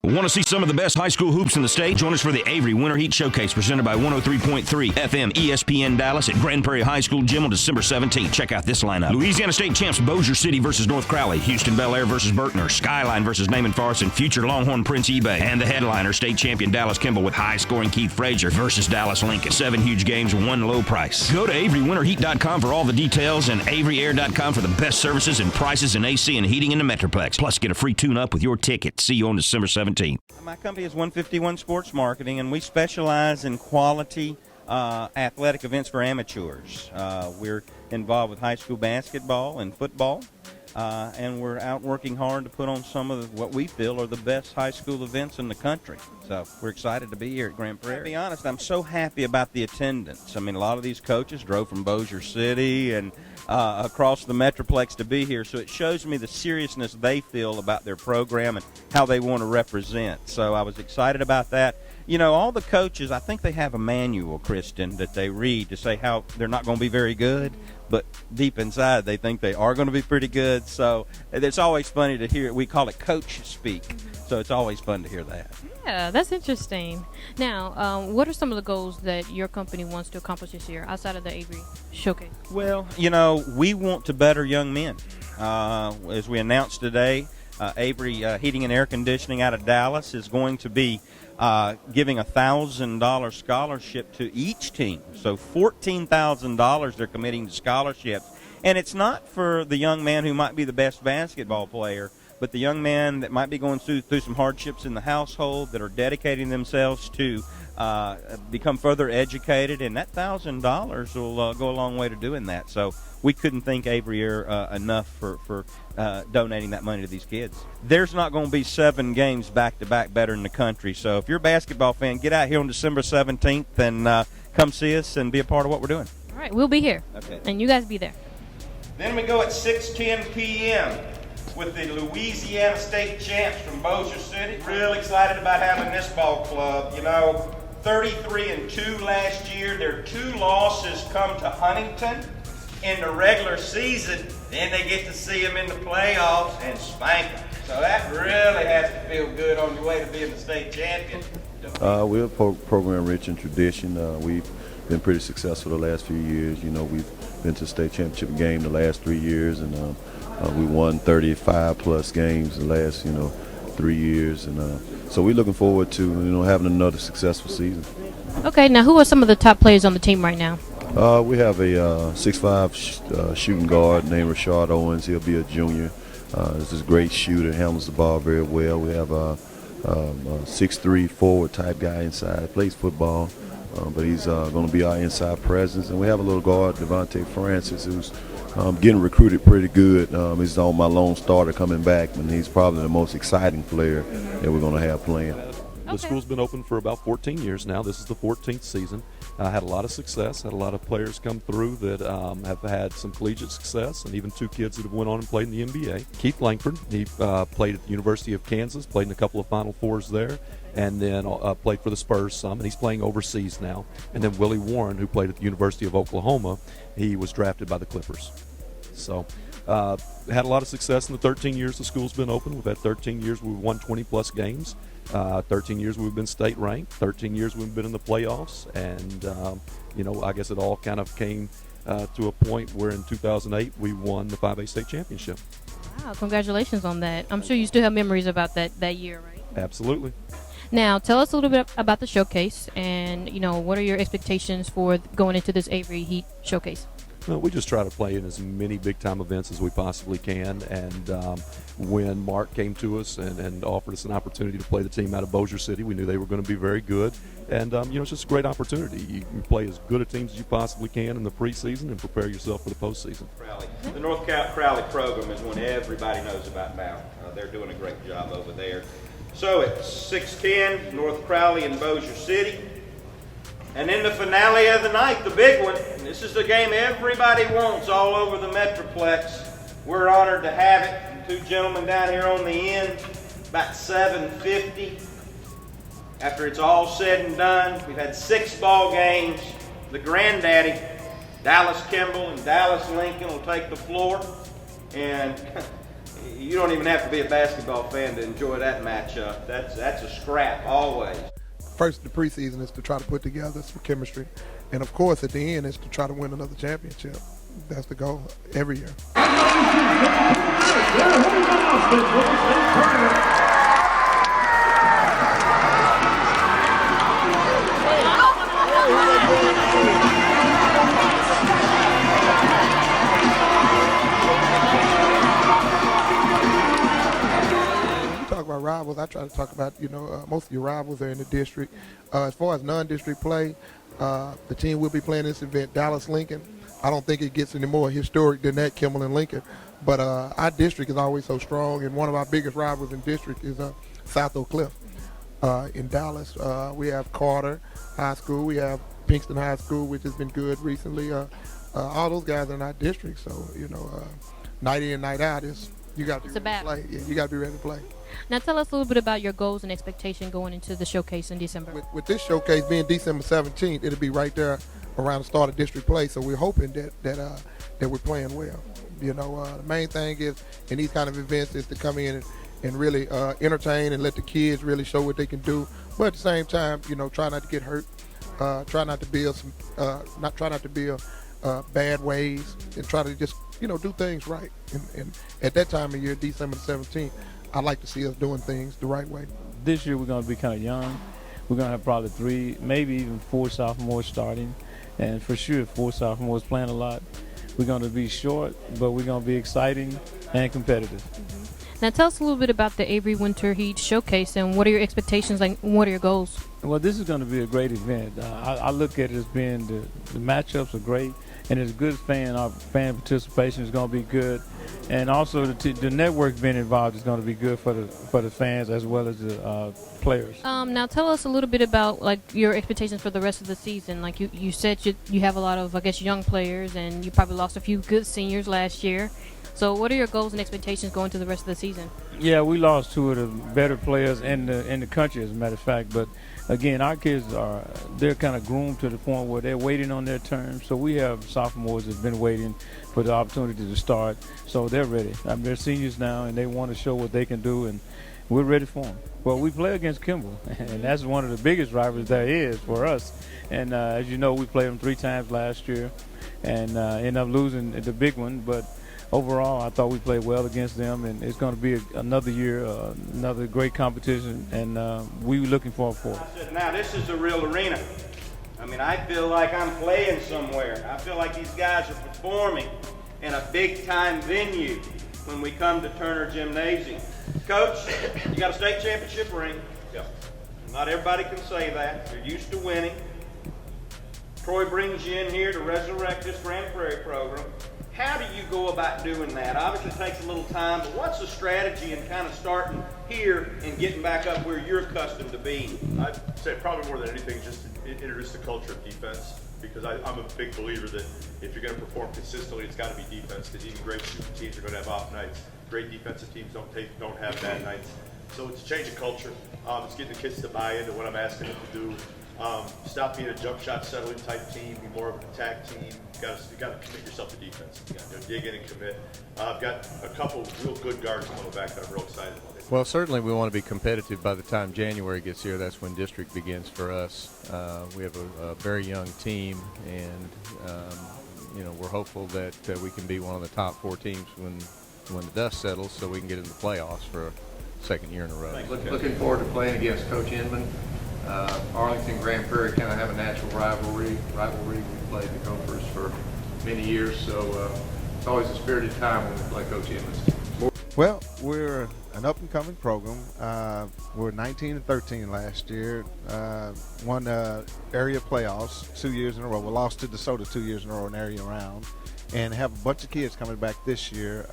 Want to see some of the best high school hoops in the state? Join us for the Avery Winter Heat Showcase presented by 103.3 FM ESPN Dallas at Grand Prairie High School Gym on December 17th. Check out this lineup. Louisiana State champs Bossier City versus North Crowley, Houston Bellaire versus Berkner, Skyline versus Naaman Forest, and future Longhorn Prince eBay. And the headliner, state champion Dallas Kimball with high-scoring Keith Frazier versus Dallas Lincoln. 7 huge games, 1 low price. Go to AveryWinterHeat.com for all the details and AveryAir.com for the best services and prices in AC and heating in the Metroplex. Plus, get a free tune-up with your ticket. See you on December 17th. My company is 151 Sports Marketing, and we specialize in quality athletic events for amateurs. We're involved with high school basketball and football, and we're out working hard to put on some of what we feel are the best high school events in the country. So we're excited to be here at Grand Prairie. To be honest, I'm so happy about the attendance. I mean, a lot of these coaches drove from Bossier City and across the Metroplex to be here, so it shows me the seriousness they feel about their program and how they want to represent. So I was excited about that. You know, all the coaches, I think they have a manual, Kristen, that they read to say how they're not going to be very good, but deep inside they think they are going to be pretty good. So it's always funny to hear it. We call it coach speak, so it's always fun to hear that. Yeah, that's interesting. Now, what are some of the goals that your company wants to accomplish this year outside of the Avery Showcase? Well, you know, we want to better young men. As we announced today, Avery Heating and Air Conditioning out of Dallas is going to be giving a $1,000 scholarship to each team. So $14,000 they're committing to scholarships. And it's not for the young man who might be the best basketball player, but the young man that might be going through some hardships in the household, that are dedicating themselves to become further educated, and that $1,000 will go a long way to doing that. So we couldn't thank Avery Air enough for donating that money to these kids. There's not going to be 7 games back-to-back better in the country. So if you're a basketball fan, get out here on December 17th and come see us and be a part of what we're doing. All right, we'll be here. Okay. And you guys be there. Then we go at 6:10 p.m. with the Louisiana State champs from Bossier City. Real excited about having this ball club. You know, 33-2 last year. Their 2 losses come to Huntington in the regular season. Then they get to see them in the playoffs and spank them. So that really has to feel good on your way to being the state champion. We're a program rich in tradition. We've been pretty successful the last few years. You know, we've been to the state championship game the last 3 years, and we won 35-plus games the last, 3 years. And so we're looking forward to, having another successful season. Okay, now who are some of the top players on the team right now? We have a 6'5" shooting guard named Rashard Owens. He'll be a junior. He's this great shooter, handles the ball very well. We have a 6'3" forward type guy inside, plays football, but he's going to be our inside presence. And we have a little guard, Devontae Francis, who's getting recruited pretty good. He's on my lone starter coming back, and he's probably the most exciting player that we're going to have playing. The school's been open for about 14 years now. This is the 14th season. Had a lot of success, had a lot of players come through that have had some collegiate success, and even 2 kids that have went on and played in the NBA. Keith Langford, he played at the University of Kansas, played in a couple of Final Fours there, and then played for the Spurs some, and he's playing overseas now. And then Willie Warren, who played at the University of Oklahoma, he was drafted by the Clippers. So had a lot of success in the 13 years the school's been open. We've had 13 years we've won 20-plus games. 13 years we've been state ranked. 13 years we've been in the playoffs. And, I guess it all kind of came to a point where in 2008 we won the 5A state championship. Wow, congratulations on that. I'm sure you still have memories about that year, right? Absolutely. Now, tell us a little bit about the showcase and, what are your expectations for going into this Avery Heat Showcase? No, we just try to play in as many big-time events as we possibly can. And when Mark came to us and offered us an opportunity to play the team out of Bossier City, we knew they were going to be very good. And, it's just a great opportunity. You can play as good a teams as you possibly can in the preseason and prepare yourself for the postseason. Crowley. The North Crowley program is one everybody knows about now. They're doing a great job over there. So it's 6:10, North Crowley and Bossier City. And then the finale of the night, the big one. This is the game everybody wants all over the Metroplex. We're honored to have it. 2 gentlemen down here on the end, about 7:50. After it's all said and done, we've had 6 ball games. The granddaddy, Dallas Kimball and Dallas Lincoln, will take the floor. And you don't even have to be a basketball fan to enjoy that matchup. That's a scrap always. First, the preseason is to try to put together some chemistry. And, of course, at the end is to try to win another championship. That's the goal every year. About rivals, I try to talk about, most of your rivals are in the district. As far as non-district play, the team will be playing this event, Dallas-Lincoln. I don't think it gets any more historic than that, Kimball and Lincoln. But our district is always so strong, and one of our biggest rivals in district is South Oak Cliff in Dallas. We have Carter High School. We have Pinkston High School, which has been good recently. All those guys are in our district, so, night in, night out, you got to be ready to play. Yeah, you got to be ready to play. Now tell us a little bit about your goals and expectation going into the showcase in December. With this showcase being December 17th, it'll be right there around the start of district play. So we're hoping that we're playing well. The main thing is in these kind of events is to come in and really entertain and let the kids really show what they can do. But at the same time, try not to get hurt. Try not to build bad ways, and try to just do things right. And at that time of year, December 17th. I like to see us doing things the right way. This year we're going to be kind of young. We're going to have probably 3, maybe even 4 sophomores starting, and for sure 4 sophomores playing a lot. We're going to be short, but we're going to be exciting and competitive. Mm-hmm. Now tell us a little bit about the Avery Winter Heat Showcase, and what are your expectations, what are your goals? Well, this is going to be a great event. I look at it as being the matchups are great, and it's good our fan participation is going to be good. And also the network being involved is going to be good for the fans as well as the players. Now tell us a little bit about your expectations for the rest of the season. Like you said, you have a lot of young players, and you probably lost a few good seniors last year. So what are your goals and expectations going to the rest of the season? Yeah, we lost 2 of the better players in the country, as a matter of fact. But again, our kids they're kind of groomed to the point where they're waiting on their turn. So we have sophomores that've been waiting for the opportunity to start. So they're ready. They're seniors now, and they want to show what they can do, and we're ready for them. Well, we play against Kimball, and that's one of the biggest rivals there is for us. And as you know, we played them 3 times last year and ended up losing the big one. But overall, I thought we played well against them, and it's going to be another year, another great competition, and we're looking forward for it. Now, this is a real arena. I feel like I'm playing somewhere. I feel like these guys are performing in a big-time venue when we come to Turner Gymnasium. Coach, you got a state championship ring. Yep. Not everybody can say that. You're used to winning. Troy brings you in here to resurrect this Grand Prairie program. How do you go about doing that? Obviously, it takes a little time, but what's the strategy in kind of starting here and getting back up where you're accustomed to being? I'd say probably more than anything, just introduce the culture of defense, because I'm a big believer that if you're going to perform consistently, it's got to be defense, because even great shooting teams are going to have off nights. Great defensive teams don't have bad nights. So it's a change of culture. It's getting the kids to buy into what I'm asking them to do. Stop being a jump shot settling type team, be more of an attack team. You got to commit yourself to defense. You got to dig in and commit. I've got a couple real good guards coming back that I'm real excited about. Well, certainly we want to be competitive by the time January gets here. That's when district begins for us. We have a very young team, and we're hopeful that we can be one of the top 4 teams when the dust settles, so we can get into the playoffs for a second year in a row. Looking forward to playing against Coach Inman. Arlington, Grand Prairie kind of have a natural rivalry. We played the Gophers for many years, so it's always a spirited time when we play Coach Inman's team. Well, we're an up-and-coming program. We're 19-13 last year. Won area playoffs 2 years in a row. We lost to DeSoto 2 years in a row in area round, and have a bunch of kids coming back this year.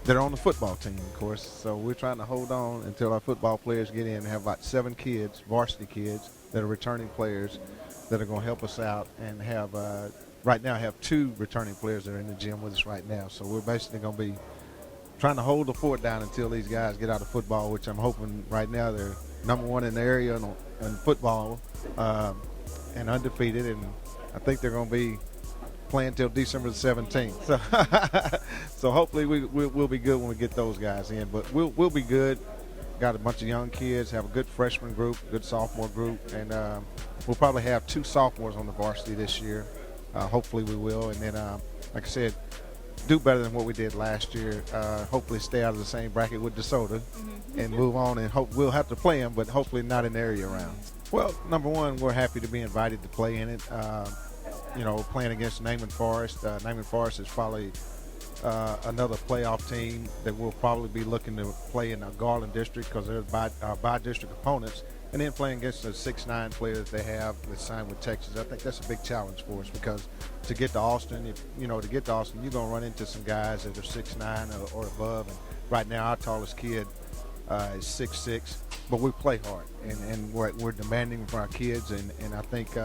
They're on the football team, of course, so we're trying to hold on until our football players get in and have about 7 kids, varsity kids, that are returning players that are going to help us out, and have right now have 2 returning players that are in the gym with us right now. So we're basically going to be trying to hold the fort down until these guys get out of football, which I'm hoping right now they're number 1 in the area in football and undefeated, and I think they're going to be playing till December the 17th. So, so hopefully we'll be good when we get those guys in. But we'll be good. Got a bunch of young kids, have a good freshman group, good sophomore group, and we'll probably have 2 sophomores on the varsity this year. Hopefully we will. And then, like I said, do better than what we did last year. Hopefully stay out of the same bracket with DeSoto and move on. And hope we'll have to play them, but hopefully not in the area rounds. Well, number one, we're happy to be invited to play in it. Playing against Naaman Forest. Naaman Forest is probably another playoff team that we'll probably be looking to play in the Garland district because they're by-district opponents. And then playing against the 6'9" players they have that signed with Texas, I think that's a big challenge for us because to get to Austin, you're going to run into some guys that are 6'9" or above. And right now, our tallest kid is 6'6", but we play hard and we're demanding from our kids, and I think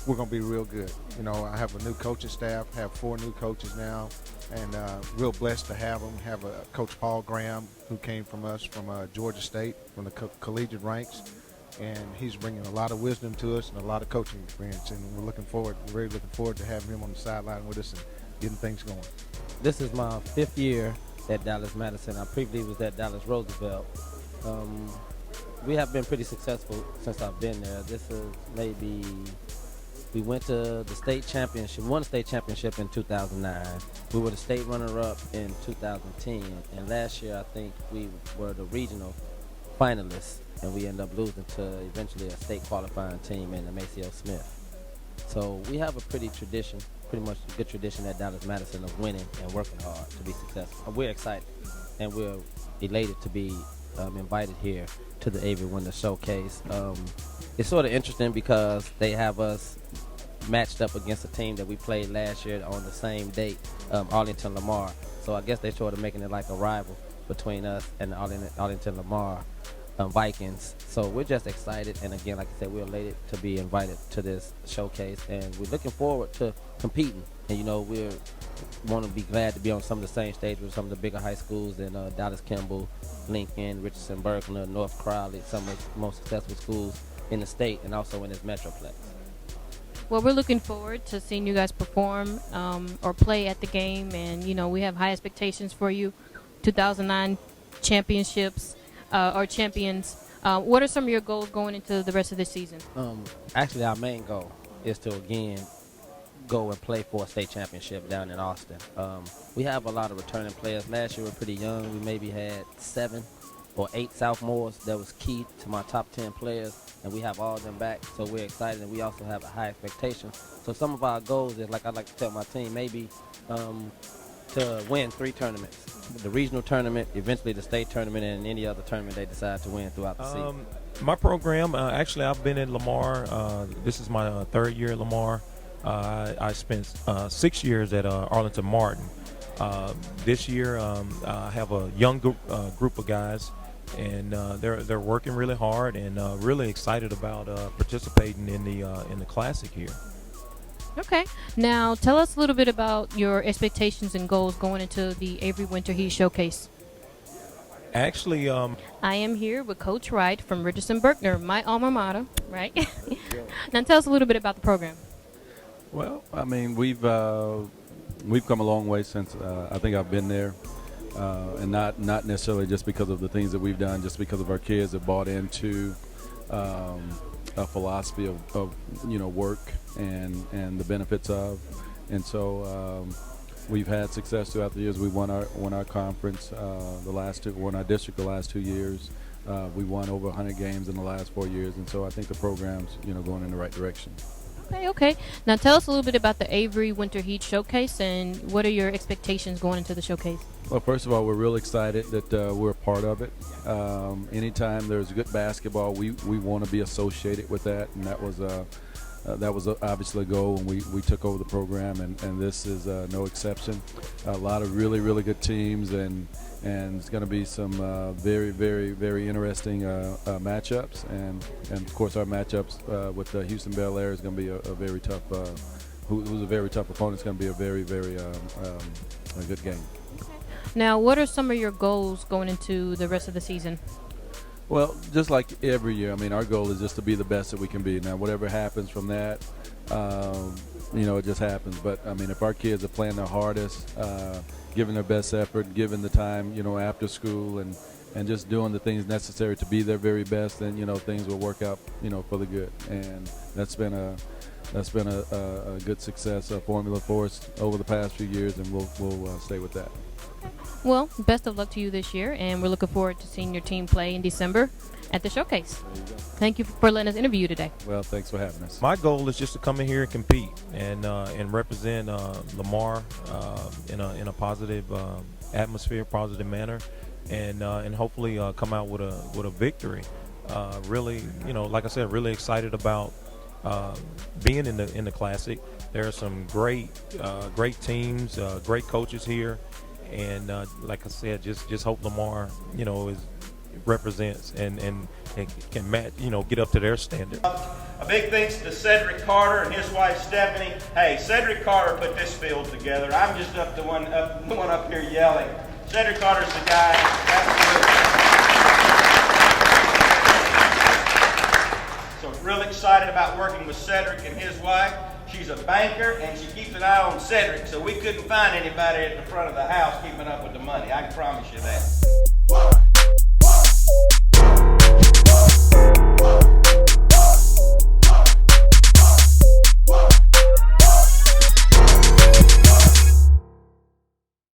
we're going to be real good. I have a new coaching staff, have 4 new coaches now, and real blessed to have them. Have Coach Paul Graham, who came from us from Georgia State, from the collegiate ranks, and he's bringing a lot of wisdom to us and a lot of coaching experience, and we're really looking forward to having him on the sideline with us and getting things going. This is my 5th year at Dallas Madison. I previously was at Dallas Roosevelt. We have been pretty successful since I've been there. We went to the state championship, won the state championship in 2009. We were the state runner-up in 2010. And last year, I think we were the regional finalists, and we ended up losing to eventually a state qualifying team in the Maceo Smith. So we have a pretty much a good tradition at Dallas Madison of winning and working hard to be successful. We're excited, and we're elated to be invited here to the Avery Winter Showcase. It's sort of interesting because they have us matched up against a team that we played last year on the same date, Arlington Lamar. So I guess they're sort of making it like a rival between us and the Arlington Lamar Vikings. So we're just excited, and again, like I said, we're elated to be invited to this showcase, and we're looking forward to competing. And we want to be glad to be on some of the same stage with some of the bigger high schools in Dallas, Kimball, Lincoln, Richardson, Berkner, North Crowley, some of the most successful schools in the state and also in this metroplex. Well, we're looking forward to seeing you guys perform or play at the game, and we have high expectations for you. 2009 championships or champions. What are some of your goals going into the rest of the season? Actually, our main goal is to again go and play for a state championship down in Austin. We have a lot of returning players. Last year we were pretty young. We maybe had 7 or 8 sophomores that was key to my top 10 players, and we have all of them back, so we're excited, and we also have a high expectation. So some of our goals is, like I like to tell my team, maybe to win 3 tournaments. The regional tournament, eventually the state tournament, and any other tournament they decide to win throughout the season. My program, actually I've been in Lamar. This is my 3rd year at Lamar. I spent 6 years at Arlington Martin. This year I have a young group of guys, and they're working really hard, and really excited about participating in the Classic here. Okay. Now, tell us a little bit about your expectations and goals going into the Avery Winter Heat Showcase. Actually, I am here with Coach Wright from Richardson Berkner, my alma mater, right? Now, tell us a little bit about the program. Well, I mean, we've come a long way since I think I've been there, and not necessarily just because of the things that we've done, just because of our kids that bought into a philosophy of work and the benefits of, and so we've had success throughout the years. We won our conference won our district the last 2 years. We won over 100 games in the last 4 years, and so I think the program's going in the right direction. Okay. Now tell us a little bit about the Avery Winter Heat Showcase, and what are your expectations going into the showcase? Well, first of all, we're real excited that we're a part of it. Anytime there's good basketball, we want to be associated with that, and that was obviously a goal when we took over the program, and this is no exception. A lot of really, really good teams, and it's going to be some very, very, very interesting matchups, and of course our matchups with Houston Bellaire is going to be a very tough, who's a very tough opponent. It's going to be a very, very a good game. Now, what are some of your goals going into the rest of the season? Well, just like every year, I mean, our goal is just to be the best that we can be. Now, whatever happens from that, It just happens. But I mean, if our kids are playing their hardest, giving their best effort, giving the time, after school, and just doing the things necessary to be their very best, then things will work out, for the good. And that's been a good success formula for us over the past few years, and we'll stay with that. Well, best of luck to you this year, and we're looking forward to seeing your team play in December at the showcase. There you go. Thank you for letting us interview you today. Well, thanks for having us. My goal is just to come in here and compete and represent Lamar in a positive atmosphere, positive manner, and hopefully come out with a victory. Really, like I said, really excited about being in the Classic. There are some great teams, great coaches here, and like I said, just hope Lamar, represents and can match, get up to their standard. A big thanks to Cedric Carter and his wife Stephanie. Hey, Cedric Carter put this field together. I'm just the one up here yelling. Cedric Carter's the guy. So real excited about working with Cedric and his wife. She's a banker and she keeps an eye on Cedric, so we couldn't find anybody at the front of the house keeping up with the money. I can promise you that.